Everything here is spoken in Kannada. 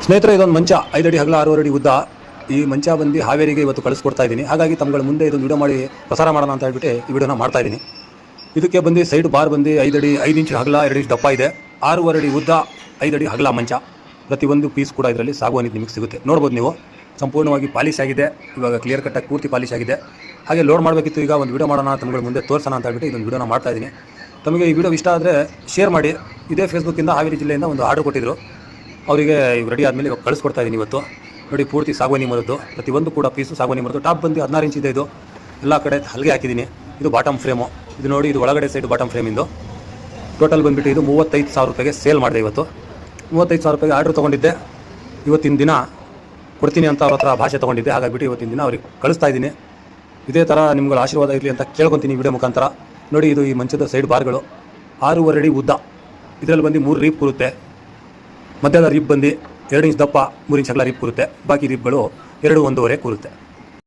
ಸ್ನೇಹಿತರೆ, ಇದೊಂದು ಮಂಚ 5 ಅಡಿ ಅಗಲ 6 ಅಡಿ ಉದ್ದ. ಈ ಮಂಚ ಬಂದು ಹಾವೇರಿಗೆ ಇವತ್ತು ಕಳಿಸ್ಕೊಡ್ತಾ ಇದ್ದೀನಿ. ಹಾಗಾಗಿ ತಮ್ಮಗಳ ಮುಂದೆ ಇದೊಂದು ವಿಡಿಯೋ ಮಾಡಿ ಪ್ರಸಾರ ಮಾಡೋಣ ಅಂತ ಹೇಳ್ಬಿಟ್ಟು ಈ ವಿಡಿಯೋನ ಮಾಡ್ತಾ ಇದ್ದೀನಿ. ಇದಕ್ಕೆ ಬಂದು ಸೈಡ್ ಬಾರ್ ಬಂದು 5 ಇಂಚ್ ಅಗಲ 2 ಇಂಚ್ ದಪ್ಪ ಇದೆ. 6.5 ಅಡಿ ಉದ್ದ 5 ಅಡಿ ಅಗಲ ಮಂಚ. ಪ್ರತಿಯೊಂದು ಪೀಸ್ ಕೂಡ ಇದರಲ್ಲಿ ಸಾಗುವಾನಿ ನಿಮಗೆ ಸಿಗುತ್ತೆ. ನೋಡ್ಬೋದು ನೀವು, ಸಂಪೂರ್ಣವಾಗಿ ಪಾಲಿಶ್ ಆಗಿದೆ. ಇವಾಗ ಕ್ಲಿಯರ್ ಕಟ್ಟಾಗಿ ಪೂರ್ತಿ ಪಾಲಿಶ್ ಆಗಿದೆ. ಹಾಗೆ ಲೋಡ್ ಮಾಡಬೇಕಿತ್ತು. ಈಗ ಒಂದು ವಿಡಿಯೋ ಮಾಡೋಣ ತಮ್ಮಗಳ ಮುಂದೆ ತೋರಿಸೋಣ ಅಂತ ಹೇಳ್ಬಿಟ್ಟು ಇದೊಂದು ವಿಡಿಯೋನ ಮಾಡ್ತಾ ಇದ್ದೀನಿ. ತಮಗೆ ಈ ವಿಡಿಯೋ ಇಷ್ಟ ಆದರೆ ಶೇರ್ ಮಾಡಿ. ಇದೇ ಫೇಸ್ಬುಕ್ಕಿಂದ ಹಾವೇರಿ ಜಿಲ್ಲೆಯಿಂದ ಒಂದು ಆರ್ಡರ್ ಕೊಟ್ಟಿದ್ದರು. ಅವರಿಗೆ ರೆಡಿ ಆದಮೇಲೆ ಇವಾಗ ಕಳಿಸ್ಕೊಡ್ತಾ ಇದ್ದೀನಿ. ಇವತ್ತು ನೋಡಿ, ಪೂರ್ತಿ ಸಾಗುವಾನಿ ಮರದ್ದು. ಪ್ರತಿಯೊಂದು ಕೂಡ ಪೀಸು ಸಾಗುವಾನಿ ಮರದ್ದು. ಟಾಪ್ ಬಂದು 16 ಇಂಚ್ ಇದೆ. ಇದು ಎಲ್ಲ ಕಡೆ ಹಲ್ಗೆ ಹಾಕಿದ್ದೀನಿ. ಇದು ಬಾಟಮ್ ಫ್ರೇಮು. ಇದು ನೋಡಿ, ಇದು ಒಳಗಡೆ ಸೈಡ್ ಬಾಟಮ್ ಫ್ರೇಮಿಂದು. ಟೋಟಲ್ ಬಂದುಬಿಟ್ಟು ಇದು 35,000 ರೂಪಾಯಿಗೆ ಸೇಲ್ ಮಾಡಿದೆ. ಇವತ್ತು 35,000 ರೂಪಾಯಿಗೆ ಆರ್ಡ್ರ್ ತೊಗೊಂಡಿದ್ದೆ. ಇವತ್ತಿನ ದಿನ ಕೊಡ್ತೀನಿ ಅಂತ ಅವ್ರ ಹತ್ರ ಭಾಷೆ ತೊಗೊಂಡಿದ್ದೆ. ಹಾಗಾಗಿಬಿಟ್ಟು ಇವತ್ತಿನ ದಿನ ಅವ್ರಿಗೆ ಕಳಿಸ್ತಾ ಇದ್ದೀನಿ. ಇದೇ ಥರ ನಿಮ್ಗಳ ಆಶೀರ್ವಾದ ಇರಲಿ ಅಂತ ಕೇಳ್ಕೊತೀನಿ ವಿಡಿಯೋ ಮುಖಾಂತರ. ನೋಡಿ, ಇದು ಈ ಮಂಚದ ಸೈಡ್ ಬಾರ್ಗಳು 6.5 ಅಡಿ ಉದ್ದ. ಇದರಲ್ಲಿ ಬಂದು 3 ರೀಪ್ ಕೂರುತ್ತೆ. ಮಧ್ಯದ ರೀಪ್ ಬಂದು 2 ಇಂಚ್ ದಪ್ಪ 3 ಇಂಚ್ ಅಗಲ ರೀಪ್ ಕೂರುತ್ತೆ. ಬಾಕಿ ರೀಪ್ಗಳು 2-1.5 ಕೂರುತ್ತೆ.